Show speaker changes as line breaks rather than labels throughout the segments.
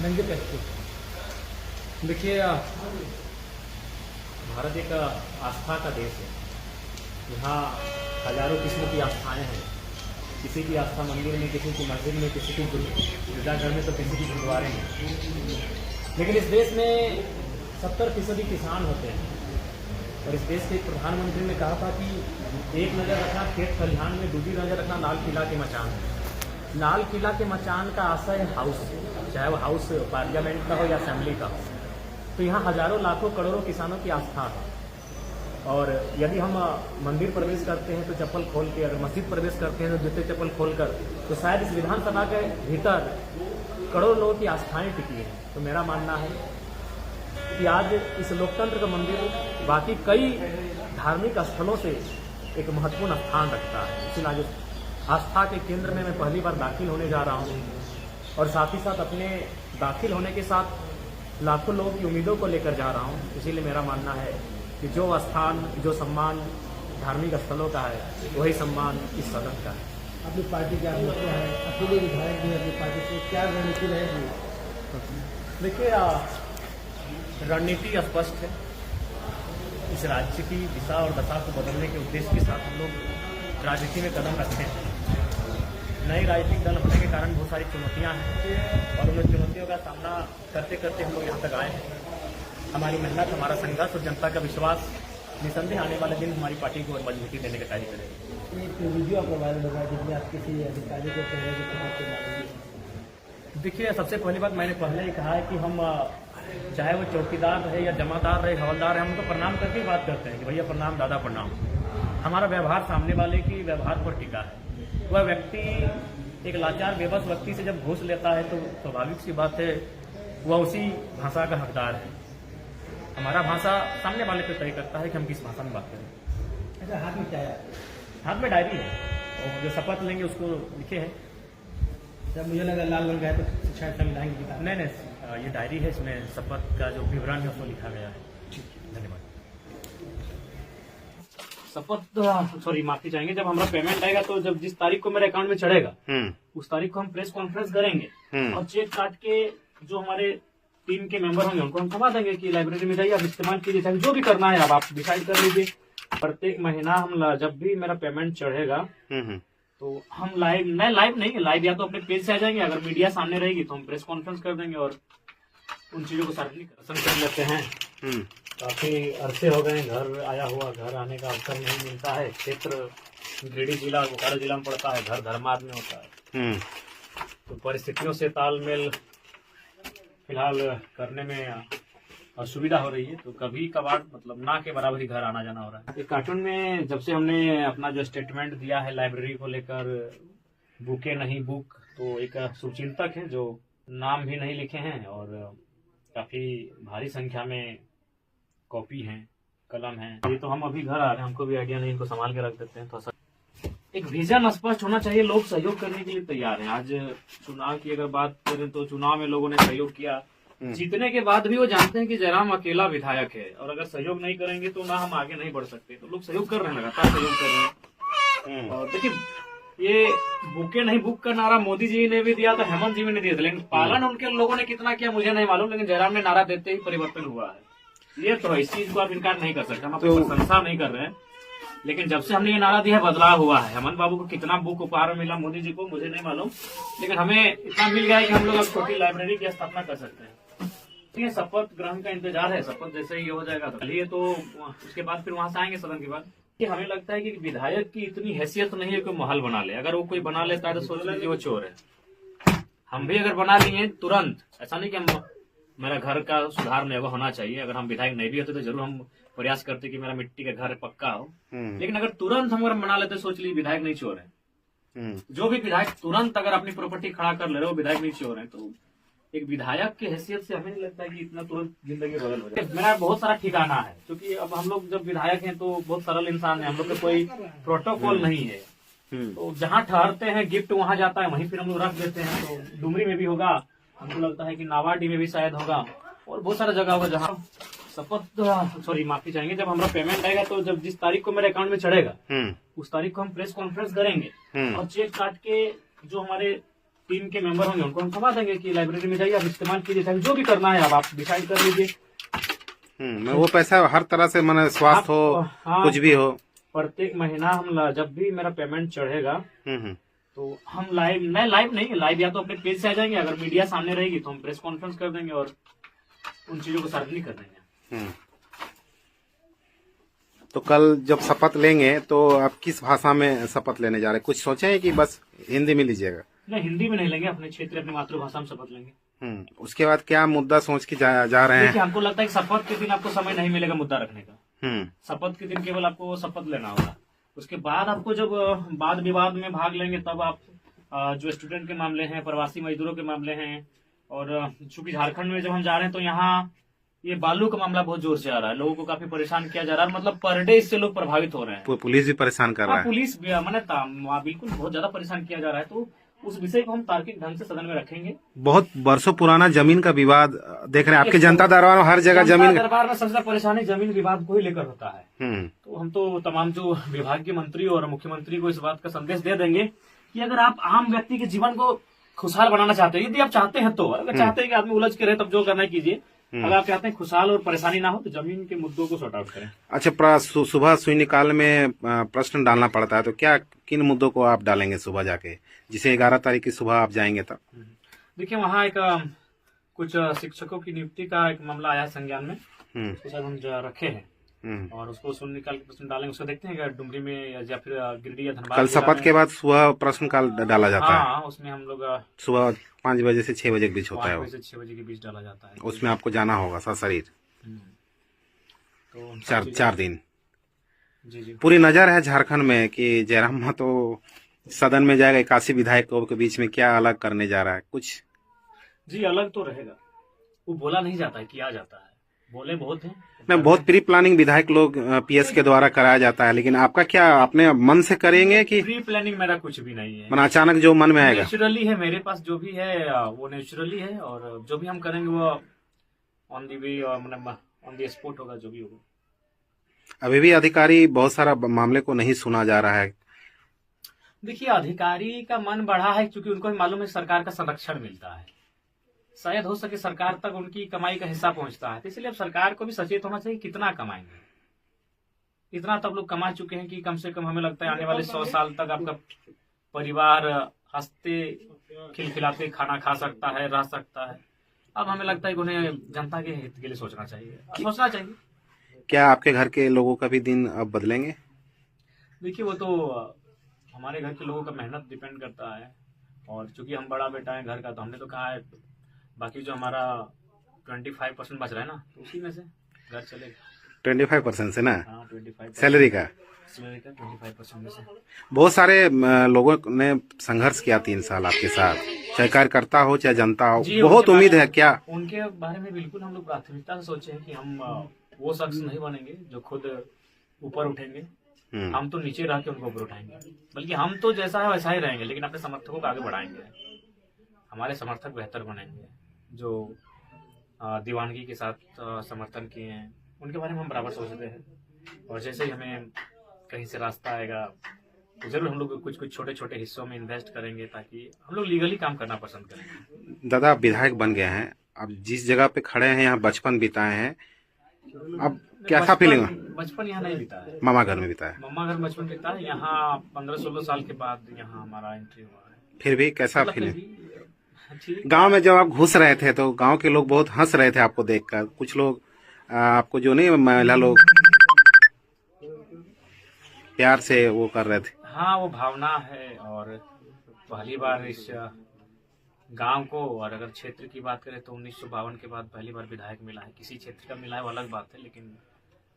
नंगे पैसे। देखिए, भारत एक आस्था का देश है। यहाँ हजारों किस्म की आस्थाएं हैं। किसी की आस्था मंदिर में, किसी की मस्जिद में, किसी की गिरजाघर में, तो किसी की गुरुद्वारे में। लेकिन इस देश में 70% किसान होते हैं। और इस देश के प्रधानमंत्री ने कहा था कि एक नज़र रखना खेत खलिहान में, दूसरी नज़र रखना लाल किला के मचान में। लाल किला के मचान का आशय है हाउस, चाहे वो हाउस पार्लियामेंट का हो या असेंबली का हो। तो यहाँ हजारों लाखों करोड़ों किसानों की आस्था है। और यदि हम मंदिर प्रवेश करते हैं तो चप्पल खोल के, अगर मस्जिद प्रवेश करते हैं तो जूते चप्पल खोल कर, तो शायद इस विधानसभा के भीतर करोड़ों लोगों की आस्थाएं टिकी हैं। तो मेरा मानना है कि आज इस लोकतंत्र का मंदिर बाकी कई धार्मिक स्थलों से एक महत्वपूर्ण स्थान रखता है। इसलिए आज आस्था के केंद्र में मैं पहली बार दाखिल होने जा रहा हूँ। और साथ ही साथ अपने दाखिल होने के साथ लाखों लोगों की उम्मीदों को लेकर जा रहा हूँ। इसीलिए मेरा मानना है कि जो स्थान, जो सम्मान धार्मिक स्थलों का है, वही सम्मान इस सदन का है।
अपनी पार्टी के आलोचना है, अकेले विधायक भी अपनी पार्टी से क्या रणनीति रहेगी?
देखिए, रणनीति स्पष्ट है। इस राज्य की दिशा और दशा को बदलने के उद्देश्य के साथ हम लोग राजनीति में कदम रखते हैं। नए राजनीतिक दल होने के कारण बहुत सारी चुनौतियां हैं और उन चुनौतियों का सामना करते करते हम लोग यहाँ तक आए हैं। हमारी मेहनत, हमारा संघर्ष और जनता का विश्वास निसंदेह आने वाले दिन हमारी पार्टी को और मजबूती देने का कार्य करेगा।
एक वीडियो आपको वायरल होगा जिसमें आप किसी अधिकारी को चेहरे के खिलाफ मारेंगे।
देखिए, सबसे पहली बात मैंने पहले ही कहा है कि हम चाहे वो चौकीदार रहे या जमादार रहे, हवलदार है, हम उनको प्रणाम करके ही बात करते हैं कि भैया प्रणाम, दादा प्रणाम। हमारा व्यवहार सामने वाले की व्यवहार पर टिका है। वह व्यक्ति एक लाचार बेबस व्यक्ति से जब घूस लेता है तो स्वाभाविक सी बात है वह उसी भाषा का हकदार है। हमारा भाषा सामने वाले पे तय करता है कि हम किस भाषा में बात करें।
अच्छा, हाथ में क्या है?
हाथ में डायरी है और जो शपथ लेंगे उसको लिखे हैं।
जब मुझे लगा लाल रंग का है तो शायद संविधान की किताब।
नहीं, ये डायरी है, इसमें शपथ का जो विवरण है उसको लिखा गया है। धन्यवाद। शपथ, सॉरी माफी चाहेंगे, जब हमारा पेमेंट आएगा तो जब जिस तारीख को मेरे अकाउंट में चढ़ेगा उस तारीख को हम प्रेस कॉन्फ्रेंस करेंगे और चेक काट के जो हमारे टीम के मेंबर होंगे उनको हम थमा देंगे कि लाइब्रेरी में जाइए, आप इस्तेमाल कीजिए, चाहे जो भी करना है आप डिसाइड कर लीजिए। प्रत्येक महीना हम जब भी मेरा पेमेंट चढ़ेगा तो हम लाइव नहीं, लाइव या तो अपने पेज से आ जाएंगे, अगर मीडिया सामने रहेगी तो हम प्रेस कॉन्फ्रेंस कर देंगे और उन चीजों को सार्वजनिक कर लेते हैं। काफी अरसे हो गए घर आया हुआ, घर आने का अवसर नहीं मिलता है। क्षेत्र गिरिडीह जिला, बोकारो जिला में पड़ता है, घर धर्मार्थ में होता है। तो परिस्थितियों से तालमेल फिलहाल करने में असुविधा हो रही है, तो कभी कभार मतलब ना के बराबर ही घर आना जाना हो रहा है। एक कार्टून में जब से हमने अपना जो स्टेटमेंट दिया है लाइब्रेरी को लेकर, बुके नहीं बुक, तो एक शुभचिंतक है जो नाम भी नहीं लिखे हैं और काफी भारी संख्या में कॉपी है, कलम है। ये तो हम अभी घर आ रहे हैं, हमको भी आइडिया नहीं, इनको संभाल के रख देते हैं। थोड़ा सा एक विजन स्पष्ट होना चाहिए, लोग सहयोग करने के लिए तैयार हैं। आज चुनाव की अगर बात करें तो चुनाव में लोगों ने सहयोग किया, जीतने के बाद भी वो जानते हैं कि जयराम अकेला विधायक है और अगर सहयोग नहीं करेंगे तो ना हम आगे नहीं बढ़ सकते। तो लोग सहयोग कर रहे हैं, लगातार सहयोग कर रहे हैं। और देखिए, ये बुके नहीं बुक का नारा मोदी जी ने भी दिया था, हेमंत जी ने दिया था, लेकिन पालन उनके लोगों ने कितना किया मुझे नहीं मालूम, लेकिन जयराम ने नारा देते ही परिवर्तन हुआ है। ये तो इस चीज को आप इनकार नहीं कर सकते, हम अपनी प्रशंसा नहीं कर रहे हैं, लेकिन जब से हमने ये नारा दिया बदलाव हुआ है। हेमंत बाबू को कितना बुक उपहार मिला मोदी जी को मुझे नहीं मालूम, लेकिन हमें इतना मिल गया है कि हम लोग अब छोटी लाइब्रेरी की स्थापना कर सकते हैं। ये शपथ ग्रहण का इंतजार है, शपथ जैसे ही हो जाएगा तो चलिए, तो उसके बाद फिर वहां से आएंगे सदन के बाद। कि हमें लगता है कि विधायक की इतनी हैसियत नहीं है कि महल बना ले। अगर वो कोई बना लेता है तो सोच ले कि वो चोर है। हम भी अगर बना लिए तुरंत, ऐसा नहीं कि हम मेरा घर का सुधार में होना चाहिए, अगर हम विधायक नहीं भी होते तो जरूर हम प्रयास करते कि मेरा मिट्टी का घर पक्का हो, लेकिन अगर तुरंत हम अगर बना लेते सोच लीजिए विधायक नहीं चोर है। जो भी विधायक तुरंत अगर अपनी प्रॉपर्टी खड़ा कर ले रहे हो विधायक नहीं चोर है, तो एक विधायक की हैसियत से हमें नहीं लगता कि इतना तुरंत जिंदगी बदल हो जाए। मेरा बहुत सारा ठिकाना है, क्योंकि अब हम लोग जब विधायक हैं तो बहुत सरल इंसान है, हम लोग का कोई प्रोटोकॉल नहीं है। तो जहाँ ठहरते हैं गिफ्ट वहाँ जाता है, वहीं फिर हम लोग रख देते हैं। तो डुमरी में भी होगा, हमको लगता है कि नावाडी में भी शायद होगा और बहुत सारा जगह होगा जहाँ शपथ, सॉरी माफी चाहेंगे, जब हमारा पेमेंट आएगा तो जब जिस तारीख को मेरे अकाउंट में चढ़ेगा उस तारीख को हम प्रेस कॉन्फ्रेंस करेंगे और चेक काट के जो हमारे टीम के मेंबर होंगे उनको हम थमा देंगे कि लाइब्रेरी में जाइए, आप इस्तेमाल कीजिए, चाहे जो भी करना है अब आप डिसाइड कर लीजिए।
वो पैसा हर तरह से माने स्वास्थ्य हो,
हाँ,
कुछ भी हो,
प्रत्येक महीना हम जब भी मेरा पेमेंट चढ़ेगा तो हम मैं लाइव नहीं, लाइव या तो अपने पेज से आ जाएंगे, अगर मीडिया सामने रहेगी तो हम प्रेस कॉन्फ्रेंस कर देंगे और उन चीजों को सार्वजनिक कर देंगे।
तो कल जब शपथ लेंगे तो आप किस भाषा में शपथ लेने जा रहे हैं? कुछ सोचे हैं कि बस हिंदी में लीजिएगा?
नहीं, हिंदी में नहीं लेंगे, अपने क्षेत्र अपनी मातृभाषा में शपथ लेंगे।
उसके बाद क्या मुद्दा सोच के जा रहे हैं?
हमको लगता है कि शपथ के दिन आपको समय नहीं मिलेगा मुद्दा रखने का। शपथ के दिन केवल आपको शपथ लेना होगा। उसके बाद आपको जब वाद विवाद में भाग लेंगे तब आप जो स्टूडेंट के मामले हैं, प्रवासी मजदूरों के मामले हैं, और चूंकि झारखंड में जब हम जा रहे हैं तो यहाँ ये बालू का मामला बहुत जोर से आ रहा है, लोगों को काफी परेशान किया जा रहा है, मतलब पर डे इससे लोग प्रभावित हो रहे हैं।
पुलिस भी परेशान कर रहा है।
पुलिस बिल्कुल बहुत ज्यादा परेशान किया जा रहा है, तो उस विषय को हम तार्किक ढंग से सदन में रखेंगे।
बहुत वर्षों पुराना जमीन का विवाद देख रहे हैं आपके जनता दरबार में, हर जगह जमीन
दरबार में सबसे ज्यादा परेशानी जमीन विवाद को ही लेकर होता है। तो हम तो तमाम जो विभाग के मंत्री और मुख्यमंत्री को इस बात का संदेश दे देंगे कि अगर आप आम व्यक्ति के जीवन को खुशहाल बनाना चाहते हैं, यदि आप चाहते हैं तो, अगर चाहते हैं कि आदमी उलझ के रहे तब जो करना है कीजिए, अगर आप चाहते हैं खुशहाल और परेशानी ना हो तो जमीन के मुद्दों को सॉर्ट आउट करें।
अच्छा, सुबह शून्यकाल में प्रश्न डालना पड़ता है, तो क्या किन मुद्दों को आप डालेंगे सुबह जाके, जिसे 11 तारीख की सुबह आप जाएंगे तब?
देखिए, वहाँ एक कुछ शिक्षकों की नियुक्ति का एक मामला आया संज्ञान में, उसको शायद हम रखे हैं और उसको शून्यकाल के प्रश्न डालेंगे। उसको देखते हैं डुमरी में या फिर गिरिडीह या धनबाद।
कल शपथ के बाद सुबह प्रश्न काल डाला जाता है।
हाँ, उसमें हम लोग
सुबह 5 बजे से 6 बजे के बीच होता है।
5 बजे से 6 बजे के बीच डाला जाता है।
उसमें आपको जाना होगा सशरीर,
तो
4 दिन।
जी।
पूरी नजर है झारखंड में कि जयराम महतो सदन में जाएगा, 81 विधायकों के बीच में क्या अलग करने जा रहा है कुछ?
जी, अलग तो रहेगा, वो बोला नहीं जाता है, किया जाता है। बोले बहुत हैं,
बहुत प्री प्लानिंग विधायक लोग पीएस के द्वारा कराया जाता है, लेकिन आपका क्या अपने मन से करेंगे कि?
प्री प्लानिंग मेरा कुछ भी नहीं है,
मन अचानक जो मन में आएगा
नेचुरली है। मेरे पास जो भी है वो नेचुरली है, और जो भी हम करेंगे वो ऑन दी वे और ऑन दी स्पॉट होगा, जो भी होगा।
अभी भी अधिकारी बहुत सारा मामले को नहीं सुना जा रहा है।
देखिए, अधिकारी का मन बढ़ा है क्योंकि उनको भी मालूम है सरकार का संरक्षण मिलता है, शायद हो सके सरकार तक उनकी कमाई का हिस्सा पहुंचता है, तो इसलिए अब सरकार को भी सचेत होना चाहिए कितना कमाएंगे। इतना तब लोग कमा चुके हैं कि कम से कम हमें लगता है आने वाले 100 साल तक आपका परिवार हंसते खिलखिलाते खाना खा सकता है, रह सकता है। अब हमें लगता है कि उन्हें जनता के हित के लिए सोचना चाहिए।
क्या आपके घर के लोगों का भी दिन अब बदलेंगे?
देखिए, वो तो हमारे घर के लोगों का मेहनत डिपेंड करता है, और चूंकि हम बड़ा बेटा है घर का, तो हमने तो कहा है बाकी जो हमारा 25% बच रहा है ना, तो उसी में से घर चलेगा।
25% से ना?
हाँ, 25%
सैलरी का
25% में से।
बहुत सारे लोगों ने संघर्ष किया 3 साल आपके साथ, चाहे कार्यकर्ता हो चाहे जनता हो, बहुत उम्मीद है। क्या
उनके बारे में बिल्कुल हम लोग प्राथमिकता से सोचे हैं कि हम वो शख्स नहीं बनेंगे जो खुद ऊपर उठेंगे, हम तो नीचे रह के उनको ऊपर उठाएंगे, बल्कि हम तो जैसा है वैसा ही रहेंगे, लेकिन अपने समर्थकों को आगे बढ़ाएंगे। हमारे समर्थक बेहतर बनेंगे, जो दीवानगी के साथ समर्थन किए हैं उनके बारे में हम बराबर सोचते हैं, और जैसे ही हमें कहीं से रास्ता आएगा तो जरूर हम लोग कुछ छोटे छोटे हिस्सों में इन्वेस्ट करेंगे, ताकि हम लोग लीगली काम करना पसंद करेंगे।
दादा, आप विधायक बन गए हैं, अब जिस जगह पे खड़े हैं यहाँ बचपन बिताए हैं, अब कैसा फीलिंग?
बचपन यहाँ नहीं बिता है,
मामा घर में बिताया।
मामा घर बचपन बिता है, यहाँ 15-16 साल के बाद यहाँ हमारा एंट्री हुआ है।
फिर भी कैसा फीलिंग? गांव में जब आप घुस रहे थे तो गांव के लोग बहुत हंस रहे थे आपको देखकर, कुछ लोग आपको जो नहीं महिला लोग प्यार से वो कर रहे थे।
हाँ, वो भावना है, और पहली बार इस गांव को, और अगर क्षेत्र की बात करें तो 1952 के बाद पहली बार विधायक मिला है। किसी क्षेत्र का मिला है वो अलग बात है, लेकिन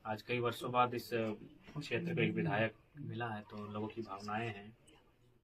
आज कई वर्षों बाद इस क्षेत्र का एक विधायक मिला है, तो लोगों की भावनाएं हैं।